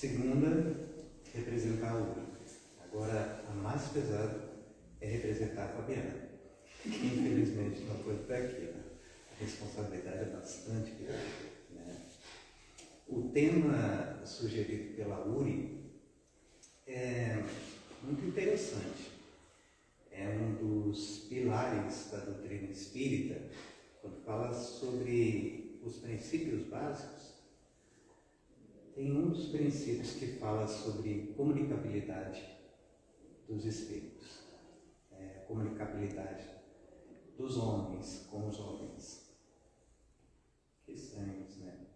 Segunda, representar a Uri. Agora, a mais pesada é representar a Fabiana, que infelizmente não foi por aqui, né? A responsabilidade é bastante grande, né? O tema sugerido pela Uri é muito interessante. É um dos pilares da doutrina espírita, quando fala sobre os princípios básicos. Tem um dos princípios que fala sobre comunicabilidade dos espíritos, comunicabilidade dos homens com os homens, que estranhos, né?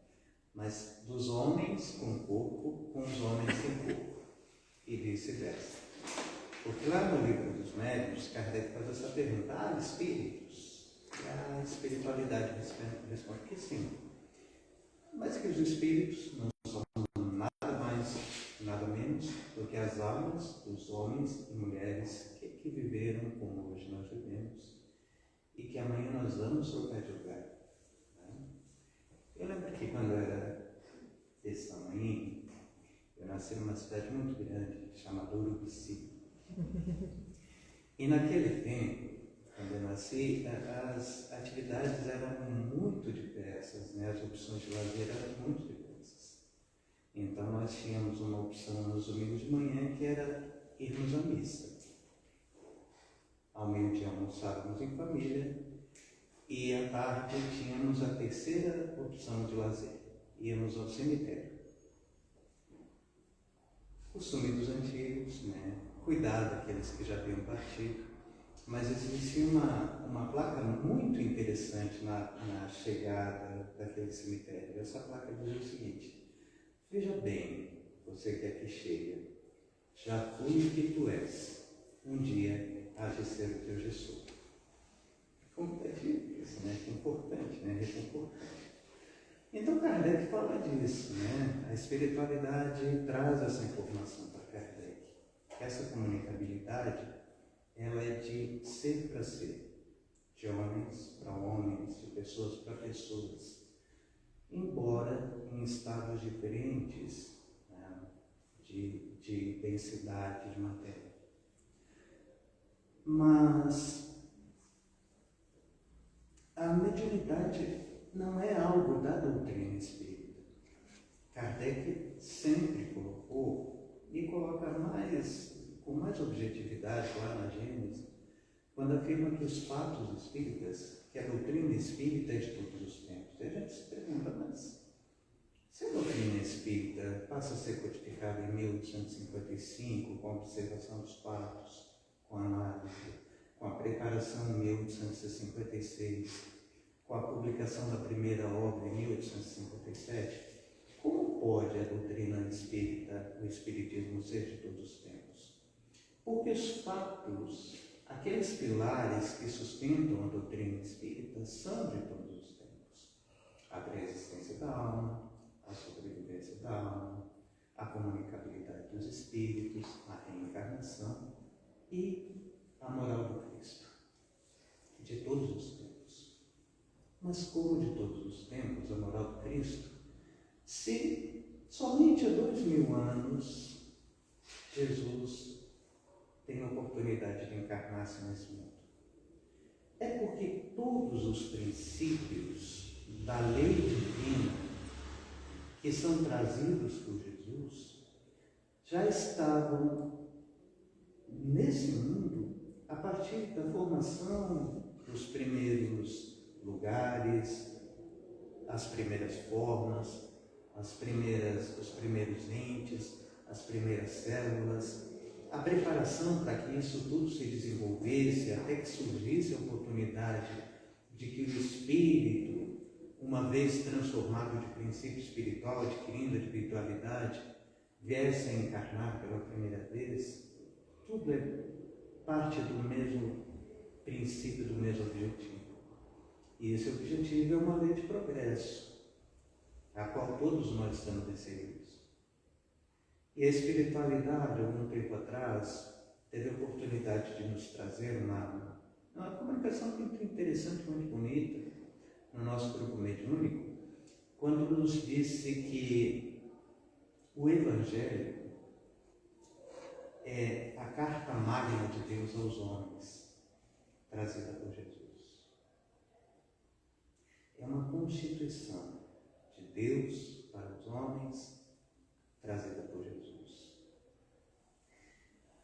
Mas dos homens com corpo, com os homens sem corpo, e vice-versa. Porque lá no livro dos médiuns, Kardec faz essa pergunta: espíritos? E a espiritualidade responde que sim, mas que os espíritos não são nada mais, nada menos do que as almas dos homens e mulheres que viveram como hoje nós vivemos e que amanhã nós vamos trocar de lugar. Né? Eu lembro que quando eu era desse tamanho, eu nasci numa cidade muito grande chamada Urubici. E naquele tempo, quando eu nasci, as atividades eram muito diversas, né? As opções de lazer eram muito diversas. Então nós tínhamos uma opção nos domingos de manhã que era irmos à missa. Ao meio-dia almoçávamos em família e à tarde tínhamos a terceira opção de lazer, íamos ao cemitério. Costume dos antigos, né? Cuidar daqueles que já haviam partido, mas existia uma placa muito interessante na chegada daquele cemitério. Essa placa dizia o seguinte: veja bem, você que aqui chega, já fui o que tu és, um dia hás de ser o teu gestor. Como é isso, né? Que importante, né? Reconfortante. Então Kardec fala disso, né? A espiritualidade traz essa informação para Kardec. Essa comunicabilidade, ela é de ser para ser, de homens para homens, de pessoas para pessoas, embora em estados diferentes, né? de densidade de matéria. Mas a mediunidade não é algo da doutrina espírita. Kardec sempre colocou, e coloca com mais objetividade lá na Gênesis, quando afirma que os fatos espíritas, que a doutrina espírita é de todos os tempos. E a gente se pergunta, mas se a doutrina espírita passa a ser codificada em 1855, com a observação dos fatos, com a análise, com a preparação em 1856, com a publicação da primeira obra em 1857, como pode a doutrina espírita, o espiritismo, ser de todos os tempos? Porque os fatos, aqueles pilares que sustentam a doutrina espírita, são de todos os tempos. A pré-existência da alma, a sobrevivência da alma, a comunicabilidade dos espíritos, a reencarnação e a moral do Cristo. De todos os tempos. Mas como de todos os tempos, a moral do Cristo, se somente há 2000 anos Jesus tem a oportunidade de encarnar-se nesse mundo? É porque todos os princípios da lei divina que são trazidos por Jesus já estavam nesse mundo a partir da formação dos primeiros lugares, as primeiras formas, os primeiros entes, as primeiras células, a preparação para que isso tudo se desenvolvesse, até que surgisse a oportunidade de que o espírito, uma vez transformado de princípio espiritual, adquirindo a espiritualidade, viesse a encarnar pela primeira vez. Tudo é parte do mesmo princípio, do mesmo objetivo. E esse objetivo é uma lei de progresso, a qual todos nós estamos inseridos. E a espiritualidade, algum tempo atrás, teve a oportunidade de nos trazer uma comunicação muito interessante, muito bonita, no nosso grupo mediúnico, quando nos disse que O Evangelho é a carta magna de Deus aos homens, trazida por Jesus. É uma constituição de Deus para os homens, trazida por Jesus.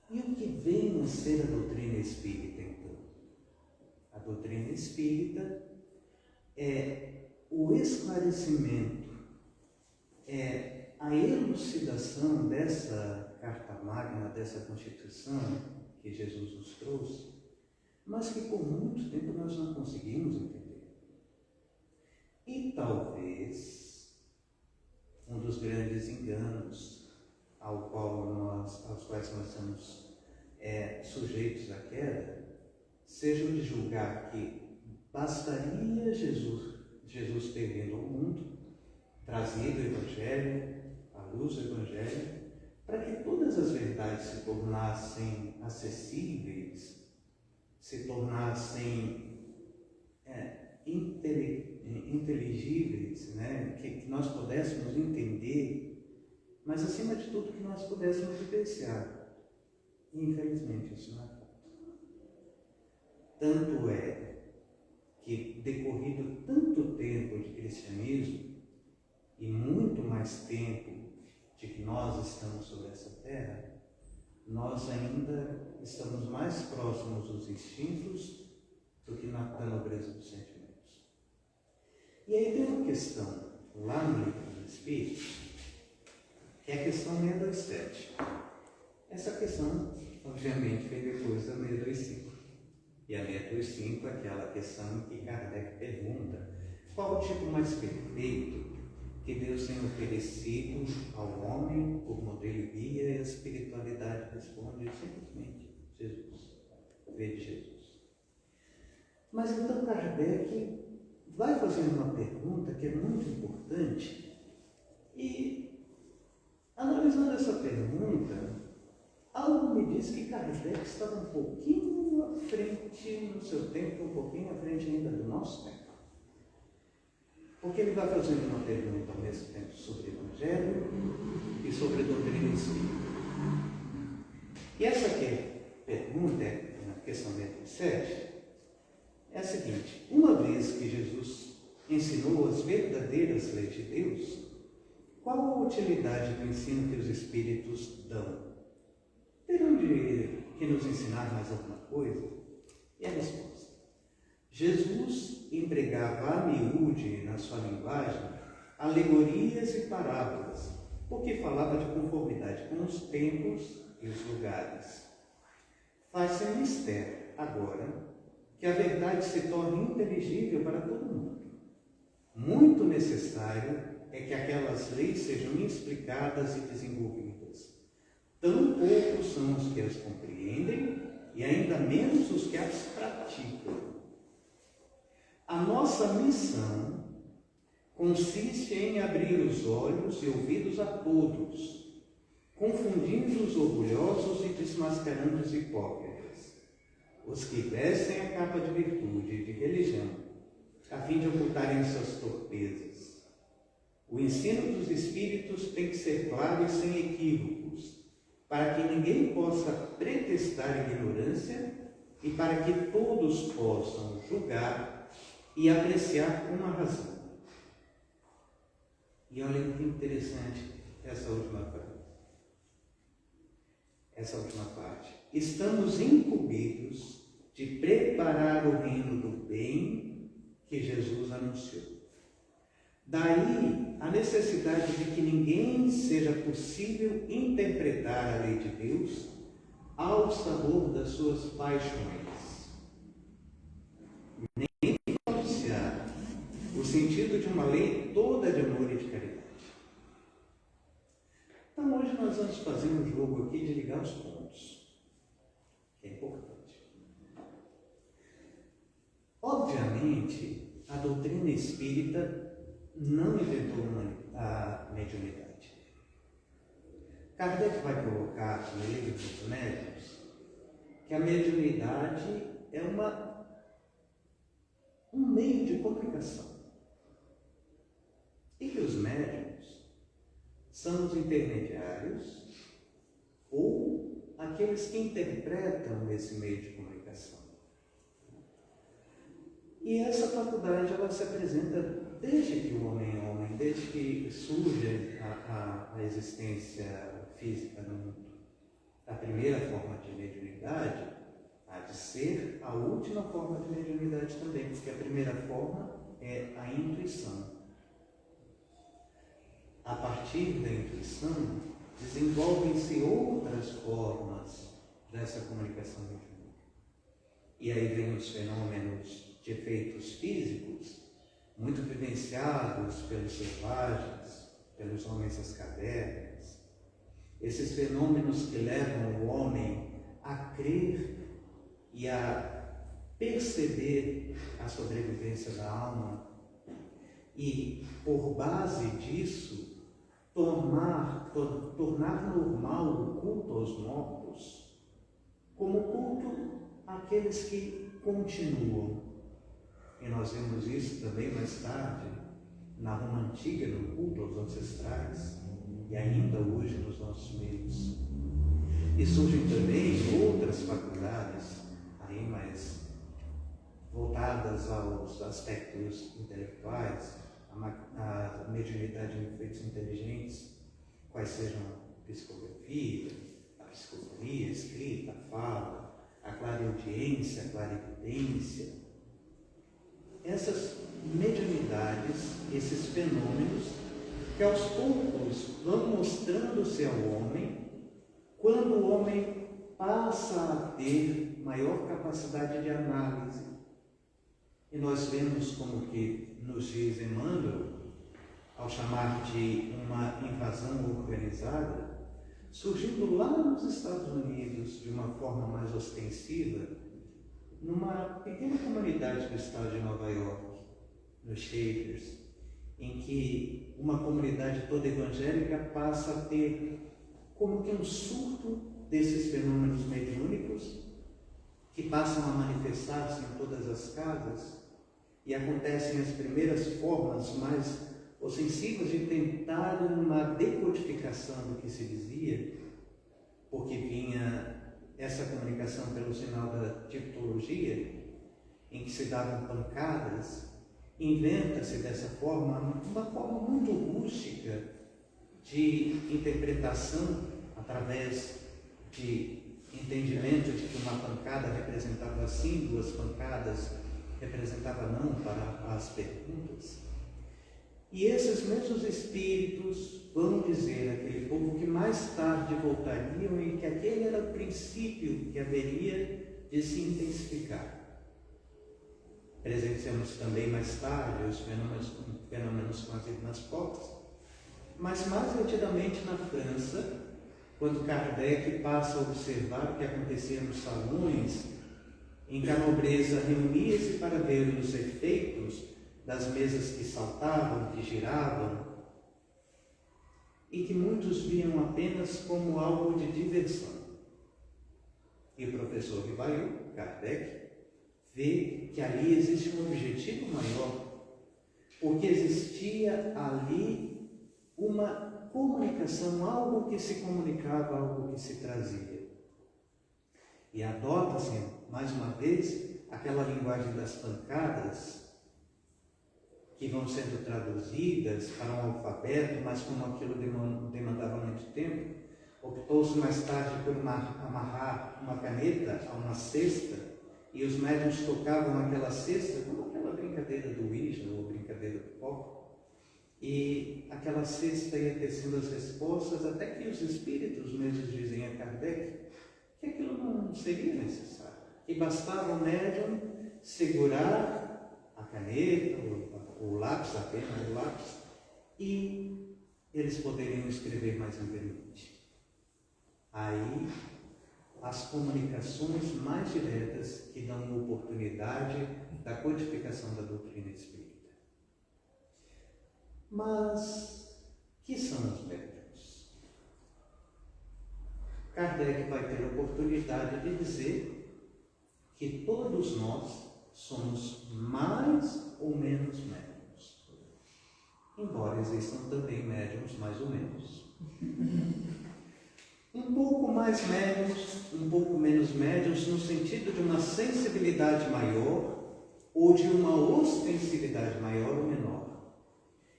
E o que vem a ser a doutrina espírita, então? A doutrina espírita é o esclarecimento, é a elucidação dessa carta magna, dessa Constituição que Jesus nos trouxe, mas que por muito tempo nós não conseguimos entender. E talvez um dos grandes enganos aos quais nós estamos sujeitos à queda seja o de julgar que bastaria Jesus ter vindo ao mundo, trazido o Evangelho, a luz do Evangelho, para que todas as verdades se tornassem acessíveis, se tornassem inteligíveis, né? Que nós pudéssemos entender, mas acima de tudo que nós pudéssemos vivenciar. E infelizmente isso não é fato. Tanto é que, decorrido tanto tempo de cristianismo e muito mais tempo de que nós estamos sobre essa terra, nós ainda estamos mais próximos dos instintos do que da nobreza dos sentimentos. E aí tem uma questão lá no Livro dos Espíritos, que é a questão 627. Essa questão, obviamente, veio depois da 625. E a 625 é aquela questão em que Kardec pergunta qual o tipo mais perfeito que Deus tem oferecido ao homem por modelo e guia, e a espiritualidade responde simplesmente Jesus, vede Jesus. Mas então Kardec vai fazendo uma pergunta que é muito importante, e analisando essa pergunta, algo me diz que Kardec estava um pouquinho à frente no seu tempo, um pouquinho à frente ainda do nosso tempo. Porque ele vai fazendo uma pergunta ao mesmo tempo sobre o Evangelho e sobre a doutrina espírita. E essa pergunta, na questão 27, é a seguinte: uma vez que Jesus ensinou as verdadeiras leis de Deus, qual a utilidade do ensino que os Espíritos dão? Terão que nos ensinar mais alguma coisa? E a resposta: Jesus empregava a miúde, na sua linguagem, alegorias e parábolas, porque falava de conformidade com os tempos e os lugares. Faz-se mistério, agora, que a verdade se torne inteligível para todo mundo. Muito necessário é que aquelas leis sejam explicadas e desenvolvidas. Tão poucos são os que as compreendem e ainda menos os que as praticam. A nossa missão consiste em abrir os olhos e ouvidos a todos, confundindo os orgulhosos e desmascarando os hipócritas, os que vestem a capa de virtude e de religião, a fim de ocultarem suas torpezas. O ensino dos Espíritos tem que ser claro e sem equívocos, para que ninguém possa pretextar ignorância e para que todos possam julgar e apreciar com a razão. E olha que interessante essa última parte. Estamos incumbidos de preparar o reino do bem que Jesus anunciou. Daí a necessidade de que ninguém seja possível interpretar a lei de Deus ao sabor das suas paixões, nem pronunciar o sentido de uma lei toda de amor e de caridade. Então hoje nós vamos fazer um jogo aqui de ligar os pontos, que é importante. Obviamente, a doutrina espírita não inventou a mediunidade. Kardec vai colocar no Livro dos Médiuns que a mediunidade é um meio de comunicação. E que os médiuns são são os intermediários ou aqueles que interpretam esse meio de comunicação. E essa faculdade, ela se apresenta desde que o homem é homem, desde que surge a existência física no mundo. A primeira forma de mediunidade há de ser a última forma de mediunidade também, porque a primeira forma é a intuição. A partir da intuição, desenvolvem-se outras formas dessa comunicação mediúnica. E aí vem os fenômenos de efeitos físicos, muito vivenciados pelos selvagens, pelos homens das cavernas. Esses fenômenos que levam o homem a crer e a perceber a sobrevivência da alma e, por base disso, tornar normal o culto aos mortos, como culto àqueles que continuam. E nós vemos isso também mais tarde, na Roma Antiga, no culto aos ancestrais, e ainda hoje nos nossos meios. E surgem também outras faculdades, aí mais voltadas aos aspectos intelectuais, a mediunidade em efeitos inteligentes, quais sejam a psicografia, a psicofonia, a escrita, a fala, a clareaudiência, a clarividência. Essas mediunidades, esses fenômenos, que aos poucos vão mostrando-se ao homem, quando o homem passa a ter maior capacidade de análise. E nós vemos como que nos diz Emmanuel, ao chamar de uma invasão organizada, surgindo lá nos Estados Unidos de uma forma mais ostensiva, numa pequena comunidade do estado de Nova York, nos Shakers, em que uma comunidade toda evangélica passa a ter como que um surto desses fenômenos mediúnicos que passam a manifestar-se em todas as casas e acontecem as primeiras formas mais ostensivas de tentar uma decodificação do que se dizia, porque vinha essa comunicação pelo sinal da tipologia, em que se davam pancadas. Inventa-se dessa forma uma forma muito rústica de interpretação através de entendimento de que uma pancada representava sim, duas pancadas representava não para as perguntas. E esses mesmos espíritos vão dizer àquele povo que mais tarde voltariam e que aquele era o princípio que haveria de se intensificar. Presenciamos também mais tarde os fenômenos com as irmãs Fox, mas mais nitidamente na França, quando Kardec passa a observar o que acontecia nos salões, em que a nobreza reunia-se para ver os efeitos das mesas que saltavam, que giravam, e que muitos viam apenas como algo de diversão. E o professor Rivail, Kardec, vê que ali existe um objetivo maior, porque existia ali uma comunicação, algo que se comunicava, algo que se trazia. E adota-se, mais uma vez, aquela linguagem das pancadas, que vão sendo traduzidas para um alfabeto, mas como aquilo demandava muito tempo, optou-se mais tarde por amarrar uma caneta a uma cesta, e os médiuns tocavam aquela cesta como aquela brincadeira do Ouija ou brincadeira do copo, e aquela cesta ia tecendo as respostas, até que os espíritos mesmos dizem a Kardec que aquilo não seria necessário, que bastava o médium segurar a caneta, o lápis, a pena, o lápis, e eles poderiam escrever mais amplamente. Aí, as comunicações mais diretas que dão oportunidade da codificação da doutrina espírita. Mas, que são os médiuns? Kardec vai ter a oportunidade de dizer que todos nós somos mais ou menos médiuns. Embora existam também médiuns mais ou menos. Um pouco mais médios, um pouco menos médios, no sentido de uma sensibilidade maior ou de uma ostensividade maior ou menor.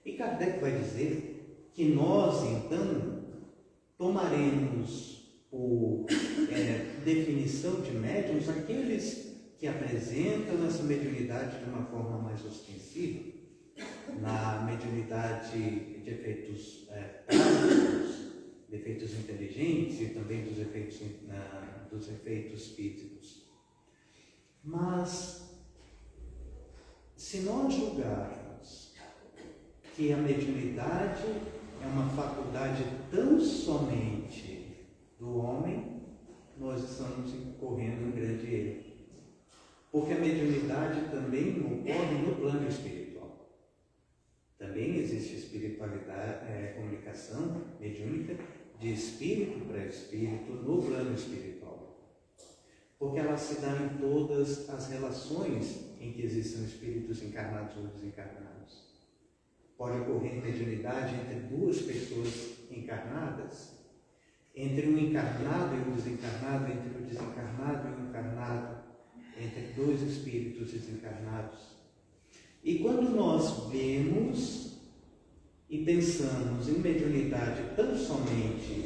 E Kardec vai dizer que nós, então, tomaremos por definição de médiuns aqueles que apresentam essa mediunidade de uma forma mais ostensiva, na mediunidade de efeitos práticos, de efeitos inteligentes e também dos efeitos físicos. Mas, se nós julgarmos que a mediunidade é uma faculdade tão somente do homem, nós estamos incorrendo em grande erro. Porque a mediunidade também ocorre no plano espiritual. Também existe espiritualidade, comunicação mediúnica de espírito para espírito no plano espiritual. Porque ela se dá em todas as relações em que existam espíritos encarnados ou desencarnados. Pode ocorrer mediunidade entre duas pessoas encarnadas, entre um encarnado e um desencarnado, entre o desencarnado e o encarnado, entre dois espíritos desencarnados. E quando nós vemos e pensamos em mediunidade tão somente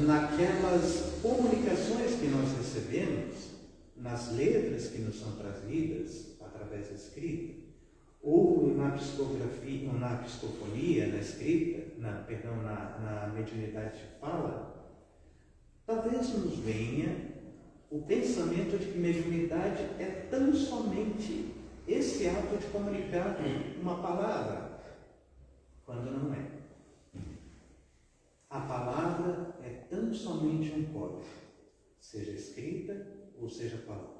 naquelas comunicações que nós recebemos, nas letras que nos são trazidas através da escrita, ou na psicografia, ou na psicofonia, na escrita, na mediunidade de fala, talvez nos venha o pensamento de que mediunidade é tão somente esse ato de comunicar uma palavra, quando não é. A palavra é tão somente um código, seja escrita ou seja falada.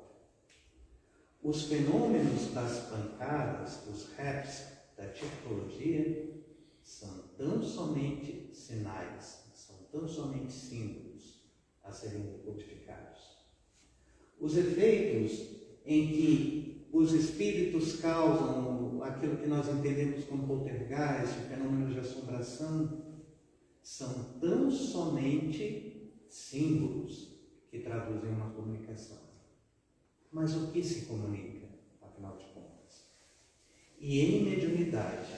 Os fenômenos das pancadas, dos raps, da tipologia, são tão somente sinais, são tão somente símbolos a serem codificados. Os efeitos em que os espíritos causam aquilo que nós entendemos como poltergeist, fenômenos de assombração, são tão somente símbolos que traduzem uma comunicação. Mas o que se comunica, afinal de contas? E em mediunidade,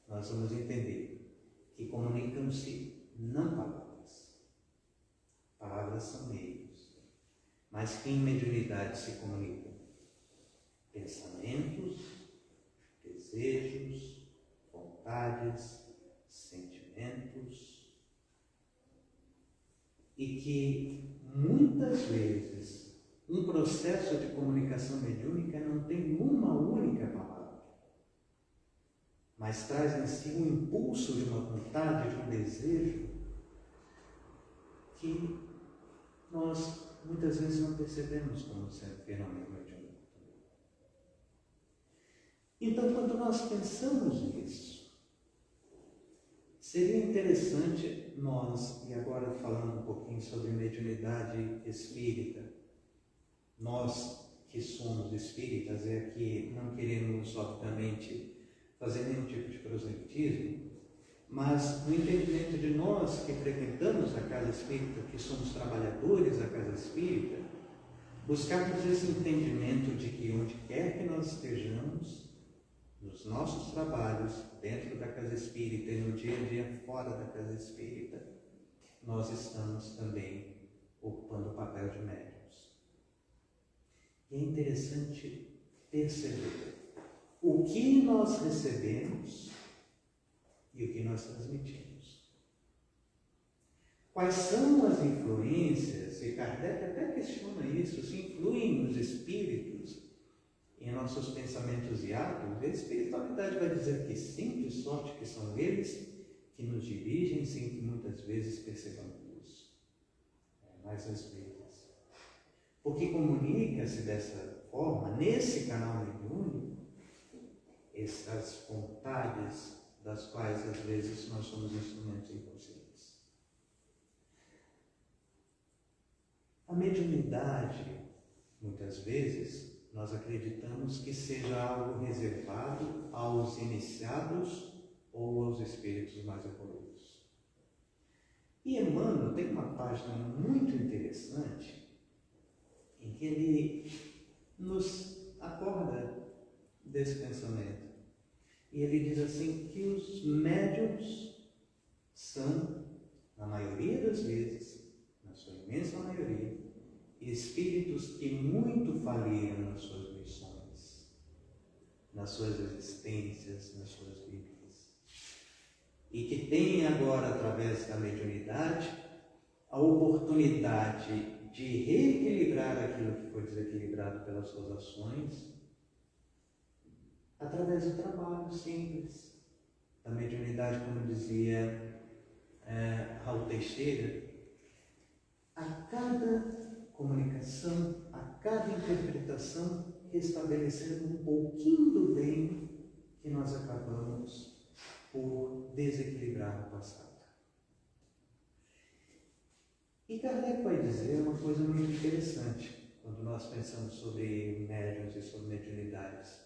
nós vamos entender que comunicam-se não palavras. Palavras são meios. Mas que em mediunidade se comunicam pensamentos, desejos, vontades, sentimentos. E que muitas vezes um processo de comunicação mediúnica não tem uma única palavra, mas traz em si um impulso de uma vontade, de um desejo, que nós muitas vezes não percebemos como sendo fenômeno mediúnico. Então, quando nós pensamos nisso, seria interessante nós, e agora falando um pouquinho sobre mediunidade espírita, nós que somos espíritas, e aqui não queremos, obviamente, fazer nenhum tipo de proselitismo, mas no entendimento de nós que frequentamos a casa espírita, que somos trabalhadores da casa espírita, buscarmos esse entendimento de que onde quer que nós estejamos, nos nossos trabalhos, dentro da casa espírita e no dia a dia fora da casa espírita, nós estamos também ocupando o papel de médiuns. E é interessante perceber o que nós recebemos e o que nós transmitimos. Quais são as influências, e Kardec até questiona isso, se influem nos espíritos em nossos pensamentos e atos? A espiritualidade vai dizer que sim, de sorte que são eles que nos dirigem, sem que muitas vezes percebamos isso. Mais às vezes. Porque comunica-se dessa forma, nesse canal mediúnico, essas vontades das quais às vezes nós somos instrumentos inconscientes. A mediunidade, muitas vezes, nós acreditamos que seja algo reservado aos iniciados ou aos espíritos mais evoluídos. E Emmanuel tem uma página muito interessante em que ele nos acorda desse pensamento. E ele diz assim que os médiuns são, na maioria das vezes, na sua imensa maioria, espíritos que muito faliram nas suas missões, nas suas existências, nas suas vidas. E que têm agora, através da mediunidade, a oportunidade de reequilibrar aquilo que foi desequilibrado pelas suas ações, através do trabalho simples, da mediunidade, como dizia Raul Teixeira. A cada comunicação, a cada interpretação, restabelecendo um pouquinho do bem que nós acabamos por desequilibrar no passado. E Kardec vai dizer uma coisa muito interessante quando nós pensamos sobre médiuns e sobre mediunidades.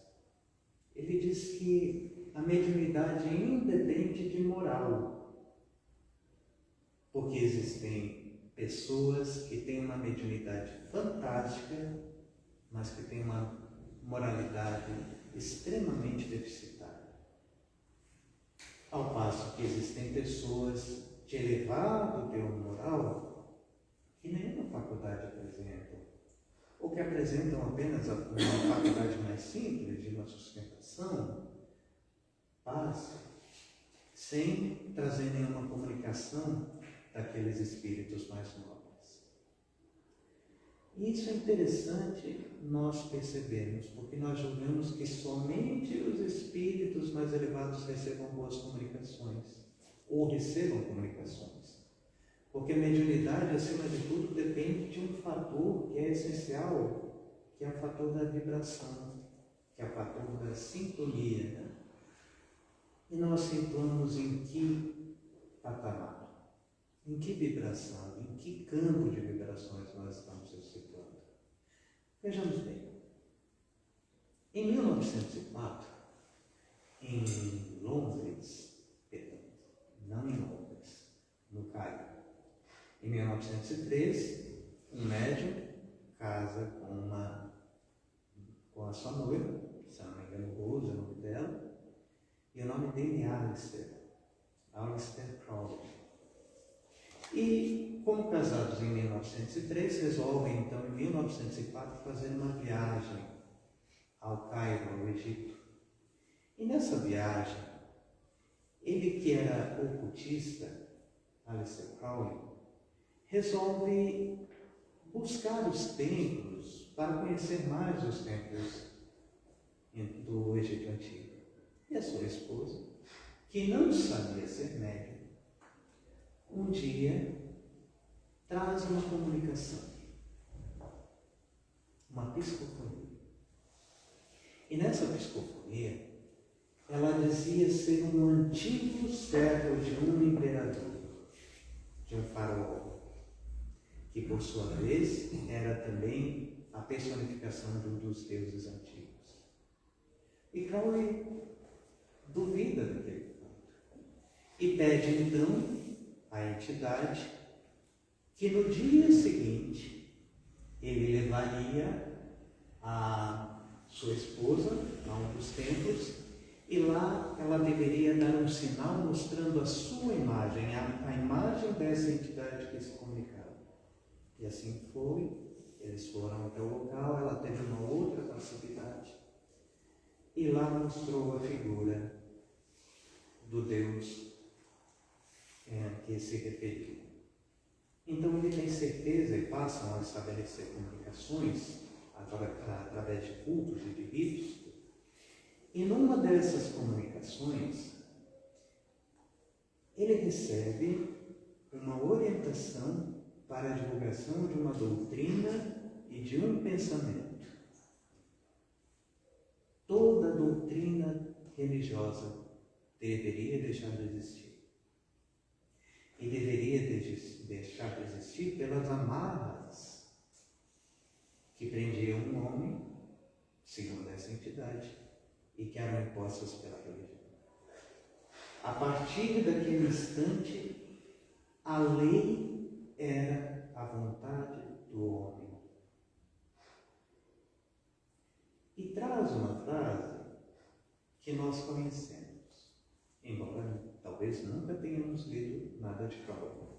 Ele diz que a mediunidade independe de moral, porque existem pessoas que têm uma mediunidade fantástica, mas que têm uma moralidade extremamente deficitária. Ao passo que existem pessoas de elevado teor moral que nenhuma faculdade apresentam, ou que apresentam apenas uma faculdade mais simples, de uma sustentação básica, sem trazer nenhuma comunicação daqueles espíritos mais nobres. E isso é interessante nós percebermos, porque nós julgamos que somente os espíritos mais elevados recebam boas comunicações, ou recebam comunicações. Porque a mediunidade, acima de tudo, depende de um fator que é essencial, que é o fator da vibração, que é o fator da sintonia. Né? E nós situamos em que patamar, em que vibração, em que campo de vibrações nós estamos se situando. Vejamos bem. Em 1904, em Londres, não em Londres, no Cairo, em 1903, um médium casa com a sua noiva, se não me engano, Rose é o nome dela, e o nome dele é Aleister Crowley. E, como casados em 1903, resolvem então em 1904 fazer uma viagem ao Cairo, ao Egito. E nessa viagem, ele que era ocultista, Aleister Crowley, resolve buscar os templos para conhecer mais os templos do Egito Antigo. E a sua esposa, que não sabia ser médium, um dia traz uma comunicação, uma psicofonia. E nessa psicofonia, ela dizia ser um antigo servo de um imperador, de um faraó, que por sua vez era também a personificação de um dos deuses antigos. E Crowley duvida daquele fato e pede então à entidade que no dia seguinte ele levaria a sua esposa a um dos templos e lá ela deveria dar um sinal mostrando a sua imagem, a imagem dessa entidade que se comunicava. E assim foi, eles foram até o local, ela teve uma outra facilidade. E lá mostrou a figura do Deus que se referiu. Então ele tem certeza e passam a estabelecer comunicações através de cultos e de ritos. E numa dessas comunicações, ele recebe uma orientação para a divulgação de uma doutrina e de um pensamento. Toda doutrina religiosa deveria deixar de existir. E deveria deixar de existir pelas amarras que prendiam um homem, segundo essa entidade, e que eram impostas pela religião. A partir daquele instante, a lei era a vontade do homem. E traz uma frase que nós conhecemos, embora talvez nunca tenhamos lido nada de Crowley.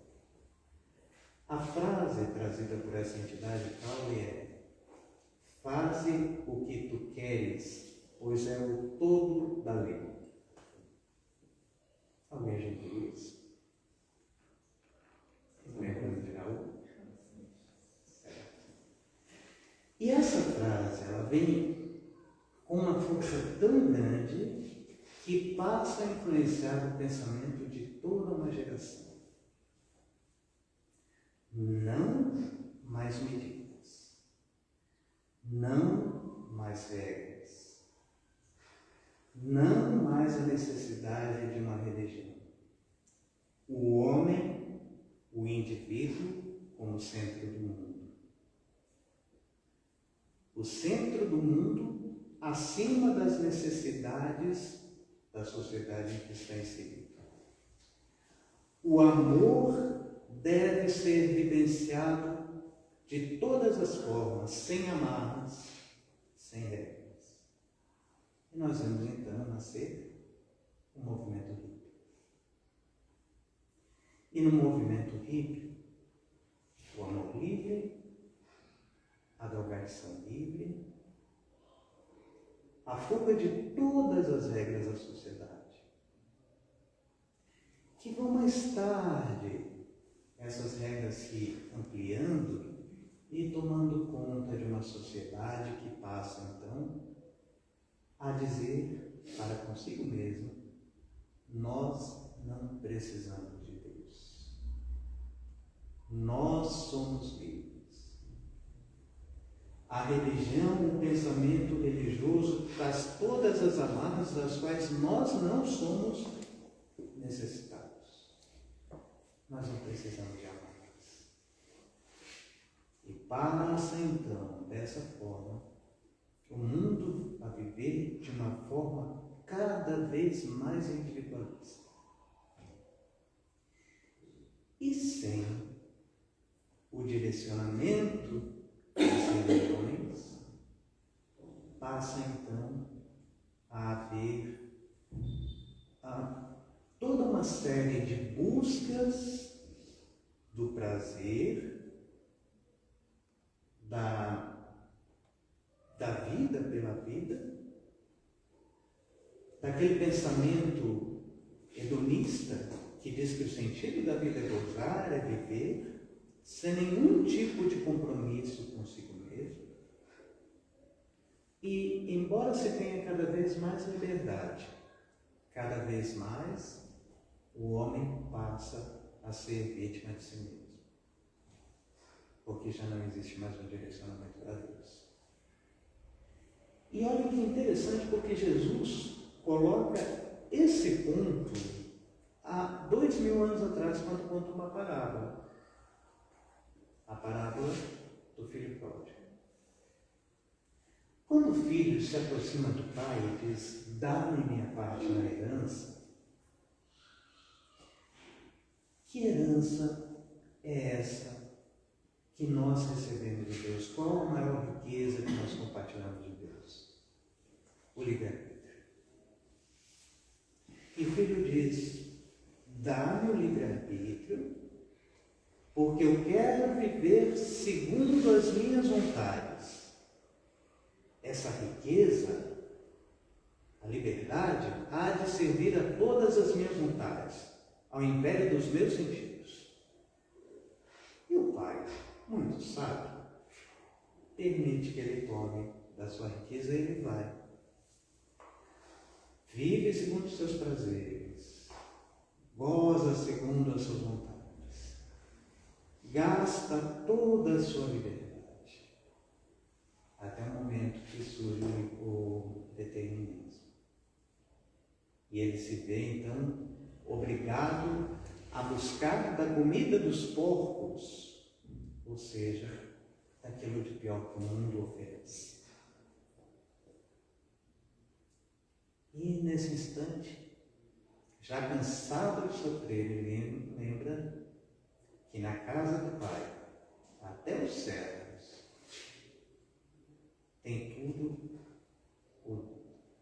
A frase trazida por essa entidade Crowley é: faze o que tu queres, pois é o todo da lei. Alguém já viu isso? Lembra de Raul? Certo. E essa frase, ela vem com uma força tão grande que passa a influenciar o pensamento de toda uma geração. Não mais medidas, não mais regras, não mais a necessidade de uma religião. O homem, o indivíduo, como centro do mundo. O centro do mundo acima das necessidades da sociedade em que está inserida. O amor deve ser vivenciado de todas as formas, sem amarras, sem regras. E nós vamos então nascer um movimento hippie. E no movimento hippie, o amor livre, a drogadição livre, a fuga de todas as regras da sociedade, que vão mais tarde, essas regras se ampliando e tomando conta de uma sociedade que passa, então, a dizer para consigo mesmo: nós não precisamos de Deus. Nós somos livres. A religião, o pensamento religioso traz todas as amarras das quais nós não somos necessitados. Nós não precisamos de amarras. E passa então, dessa forma, o mundo a viver de uma forma cada vez mais individualista. E sem o direcionamento das religiões, passa então a haver toda uma série de buscas do prazer, da vida pela vida, daquele pensamento hedonista que diz que o sentido da vida é gozar, é viver, sem nenhum tipo de compromisso consigo mesmo. E, embora se tenha cada vez mais liberdade, cada vez mais o homem passa a ser vítima de si mesmo. Porque já não existe mais um direcionamento para Deus. E olha que interessante, porque Jesus coloca esse ponto há 2000 anos atrás, quando conta uma parábola. A parábola do filho pródigo. Quando o filho se aproxima do pai e diz: dá-me minha parte na herança, que herança é essa que nós recebemos de Deus? Qual a maior riqueza que nós compartilhamos de Deus? O livre-arbítrio. E o filho diz: dá-me o livre-arbítrio, porque eu quero viver segundo as minhas vontades. Essa riqueza, a liberdade, há de servir a todas as minhas vontades, ao império dos meus sentidos. E o pai, muito sábio, permite que ele tome da sua riqueza e ele vai. Vive segundo os seus prazeres, goza segundo as suas vontades. Gasta toda a sua liberdade, até o momento que surge o determinismo. E ele se vê, então, obrigado a buscar da comida dos porcos, ou seja, daquilo de pior que o mundo oferece. E nesse instante, já cansado de sofrer, ele lembra que na casa do Pai, até os servos, tem tudo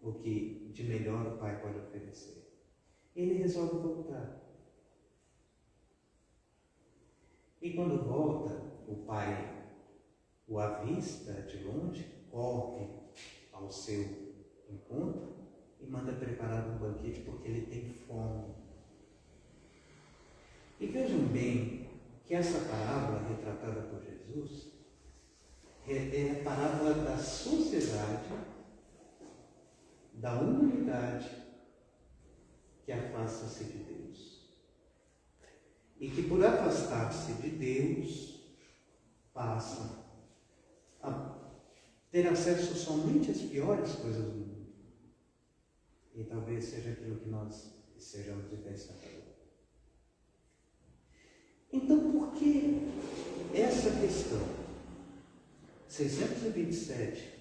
o que de melhor o Pai pode oferecer. Ele resolve voltar. E quando volta, o Pai o avista de longe, corre ao seu encontro e manda preparar um banquete porque ele tem fome. E vejam bem que essa parábola retratada por Jesus é a parábola da sociedade, da humanidade que afasta-se de Deus. E que por afastar-se de Deus, passa a ter acesso somente às piores coisas do mundo. E talvez seja aquilo que nós estejamos vivenciando agora. Então, por que essa questão 627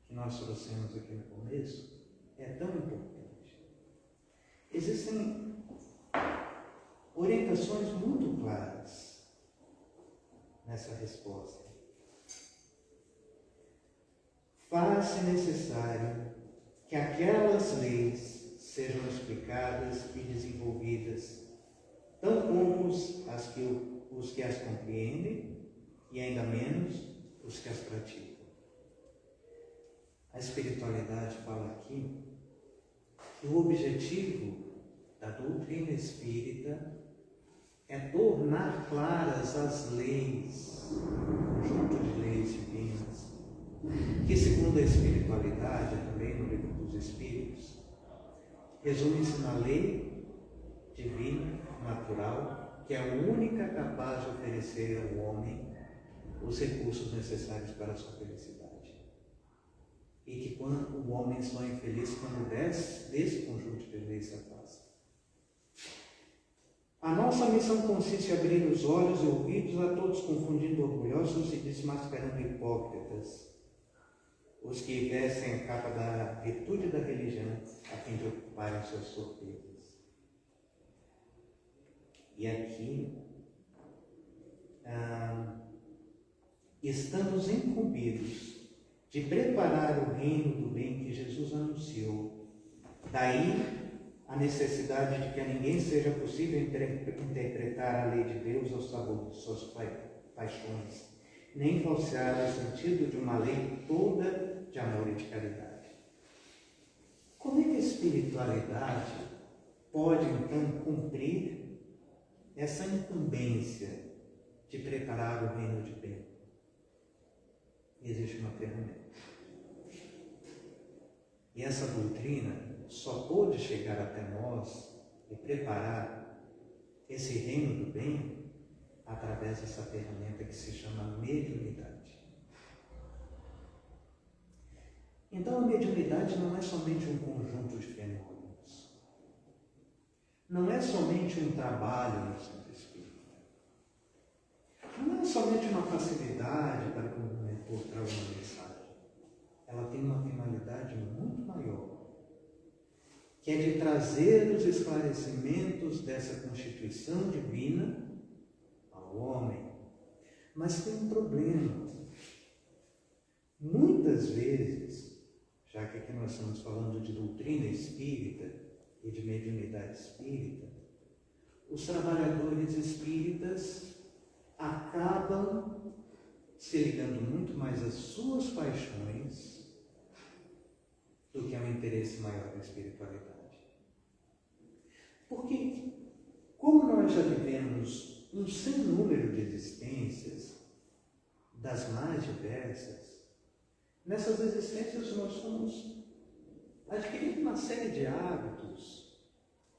que nós trouxemos aqui no começo é tão importante? Existem orientações muito claras nessa resposta. Faz-se necessário que aquelas leis sejam explicadas e desenvolvidas, tão como os que as compreendem e ainda menos os que as praticam. A espiritualidade fala aqui que o objetivo da doutrina espírita é tornar claras as leis, o conjunto de leis divinas, que segundo a espiritualidade, também no livro dos Espíritos, resume-se na lei divina, natural, que é a única capaz de oferecer ao homem os recursos necessários para a sua felicidade. E que quando o homem só é infeliz quando desse conjunto de leis se afasta. A nossa missão consiste em abrir os olhos e ouvidos a todos, confundindo orgulhosos e desmascarando hipócritas, os que vestem a capa da virtude da religião a fim de ocuparem suas surpresas. E aqui estamos incumbidos de preparar o reino do bem que Jesus anunciou. Daí a necessidade de que a ninguém seja possível interpretar a lei de Deus ao sabor de suas paixões, nem falsear o sentido de uma lei toda de amor e de caridade. Como é que a espiritualidade pode, então, cumprir essa incumbência de preparar o reino de bem? Existe uma ferramenta. E essa doutrina só pôde chegar até nós e preparar esse reino do bem através dessa ferramenta que se chama mediunidade. Então a mediunidade não é somente um conjunto de fenômenos. Não é somente um trabalho no centro espírita. Não é somente uma facilidade para encontrar uma mensagem. Ela tem uma finalidade muito maior, que é de trazer os esclarecimentos dessa constituição divina ao homem. Mas tem um problema. Muitas vezes, já que aqui nós estamos falando de doutrina espírita e de mediunidade espírita, os trabalhadores espíritas acabam se ligando muito mais às suas paixões do que ao interesse maior da espiritualidade. Porque, como nós já vivemos um sem número de existências, das mais diversas, nessas existências nós fomos adquirindo uma série de hábitos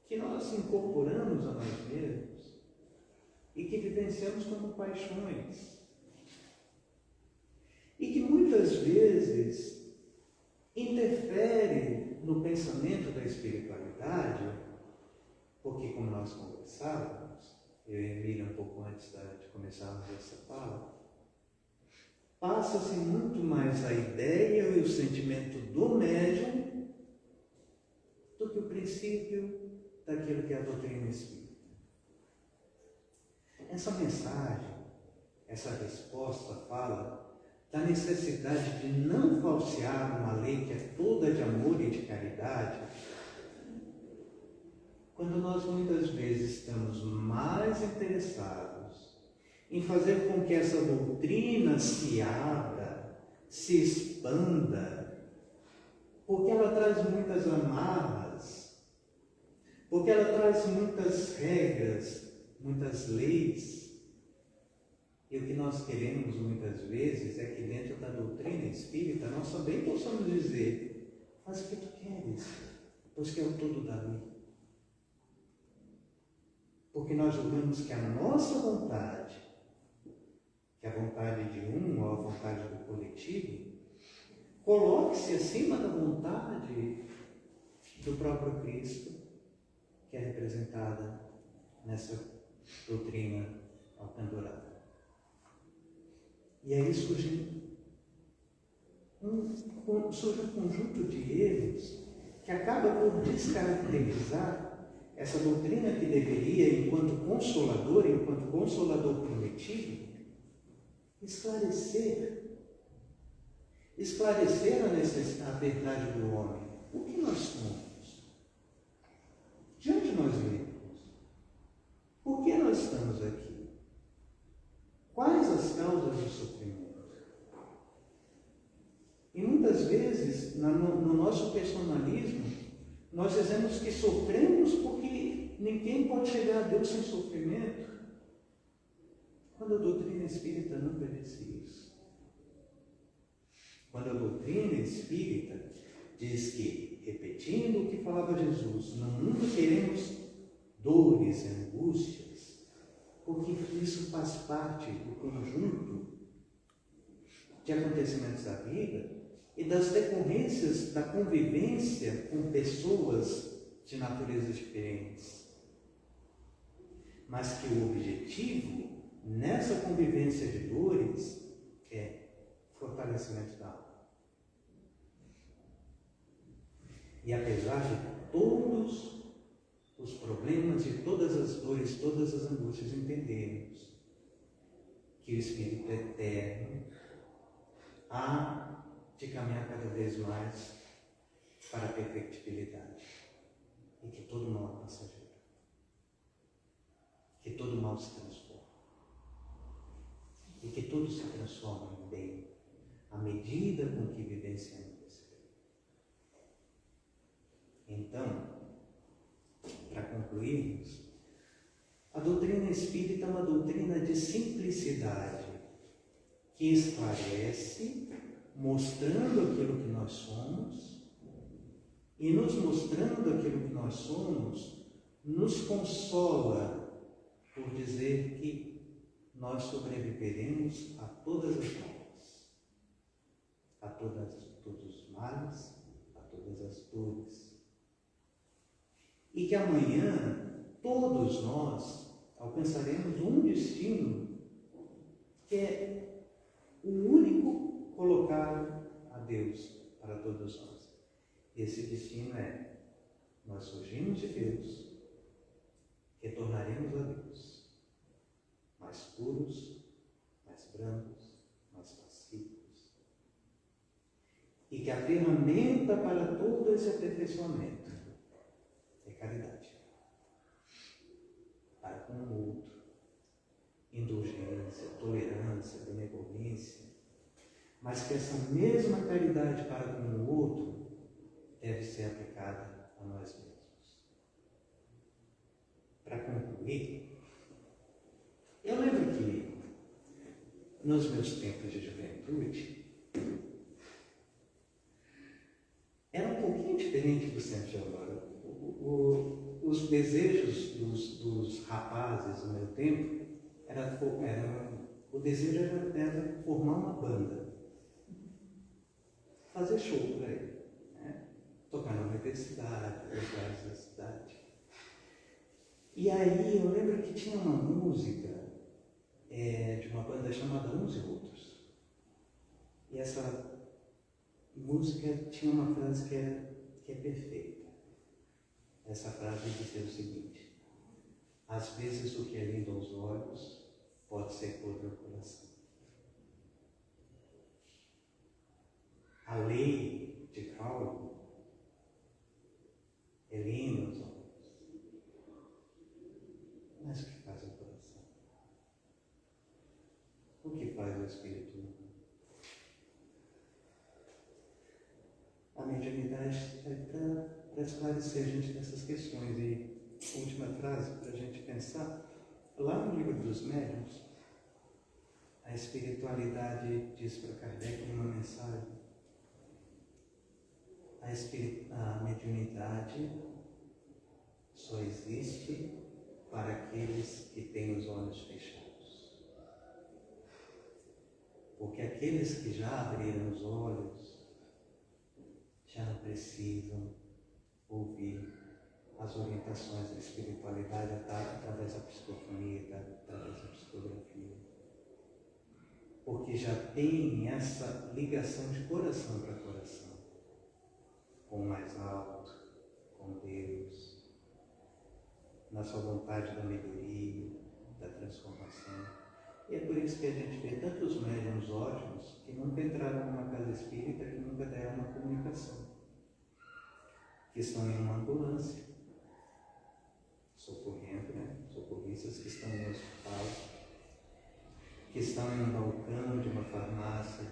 que nós incorporamos a nós mesmos e que vivenciamos como paixões. E que muitas vezes interfere no pensamento da espiritualidade, porque como nós conversávamos, eu e a Emília um pouco antes de começarmos essa fala, passa-se muito mais a ideia e o sentimento do médium do que o princípio daquilo que é a doutrina espírita. essa mensagem, essa resposta fala da necessidade de não falsear uma lei que é toda de amor e de caridade, quando nós muitas vezes estamos mais interessados em fazer com que essa doutrina se abra, se expanda, porque ela traz muitas amarras, porque ela traz muitas regras, muitas leis. E o que nós queremos muitas vezes é que dentro da doutrina espírita nós também possamos dizer: faz o que tu queres, pois que é o todo da lei. Porque nós julgamos que a nossa vontade, que a vontade de um ou a vontade do coletivo, coloque-se acima da vontade do próprio Cristo, que é representada nessa doutrina alcandorada. E aí surge um conjunto de erros que acaba por descaracterizar essa doutrina que deveria, enquanto consolador prometido, esclarecer a verdade do homem. O que nós somos? De onde nós viemos? Por que nós estamos aqui? Quais as causas do sofrimento? E muitas vezes, no nosso personalismo, nós dizemos que sofremos porque ninguém pode chegar a Deus sem sofrimento, quando a doutrina espírita nunca disse isso. Quando a doutrina espírita diz que, repetindo o que falava Jesus, no mundo teremos dores, angústias, porque isso faz parte do conjunto de acontecimentos da vida e das decorrências da convivência com pessoas de naturezas diferentes. Mas que o objetivo nessa convivência de dores é fortalecimento da alma. E apesar de todos os problemas, de todas as dores, todas as angústias, entendemos que o Espírito eterno há de caminhar cada vez mais para a perfectibilidade, e que todo mal é passageiro, que todo mal se transforma, e que tudo se transforma em bem, à medida com que vivenciamos esse bem. Então, para concluirmos, a doutrina espírita é uma doutrina de simplicidade, que esclarece, mostrando aquilo que nós somos, e nos mostrando aquilo que nós somos, nos consola por dizer que nós sobreviveremos a todas as mortes, a todos os males, a todas as dores. E que amanhã todos nós alcançaremos um destino que é o único colocado a Deus para todos nós. Esse destino é: nós surgimos de Deus, retornaremos a Deus, mais puros, mais brancos, mais pacíficos. E que a ferramenta para todo esse aperfeiçoamento é caridade. Para com o outro, indulgência, tolerância, benevolência, mas que essa mesma caridade para com o outro deve ser aplicada a nós mesmos. Para concluir, eu lembro que nos meus tempos de juventude era um pouquinho diferente do centro de agora. Os desejos dos rapazes no meu tempo o desejo era formar uma banda, fazer show por aí, né? Tocar na universidade, nos lugares da cidade. E aí eu lembro que tinha uma música de uma banda chamada Uns e Outros. E essa música tinha uma frase que é perfeita. Essa frase dizia o seguinte: às vezes o que é lindo aos olhos pode ser cor do coração. A lei de Cálculo é linda aos olhos, mas o que faz o coração? O que faz o espírito humano? A mediunidade é para esclarecer a gente dessas questões. E última frase para a gente pensar, lá no livro dos médiuns, a espiritualidade diz para Kardec em uma mensagem: a mediunidade só existe para aqueles que têm os olhos fechados. Porque aqueles que já abriram os olhos já não precisam ouvir as orientações da espiritualidade através da psicofonia, através da psicografia. Porque já tem essa ligação de coração para coração, com o mais alto, com Deus, na sua vontade da melhoria, da transformação. E é por isso que a gente vê tantos médiuns ótimos que nunca entraram numa casa espírita, que nunca deram uma comunicação, que estão em uma ambulância, socorrendo, socorristas que estão no hospital, que estão em um balcão de uma farmácia,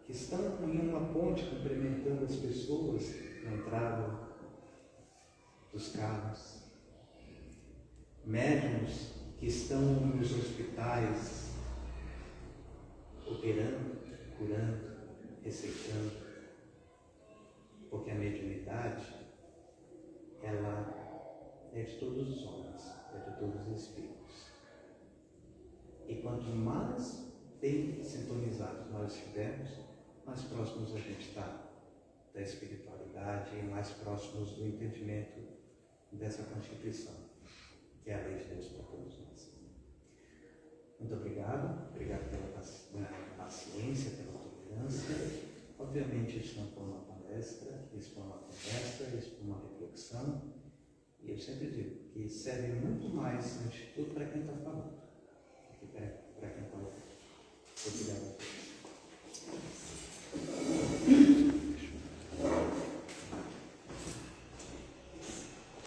que estão em uma ponte cumprimentando as pessoas na entrada dos carros, médiuns que estão nos hospitais operando, curando, receitando, porque a mediunidade, ela é de todos os homens, é de todos os espíritos. E quanto mais bem sintonizados nós estivermos, mais próximos a gente está da espiritualidade e mais próximos do entendimento dessa Constituição, que é a lei de Deus para todos nós. Muito obrigado pela paciência, pela tolerância. Obviamente isso não foi uma palestra, isso foi uma conversa, isso foi uma reflexão, e eu sempre digo que serve muito mais, antes de tudo, para quem está falando.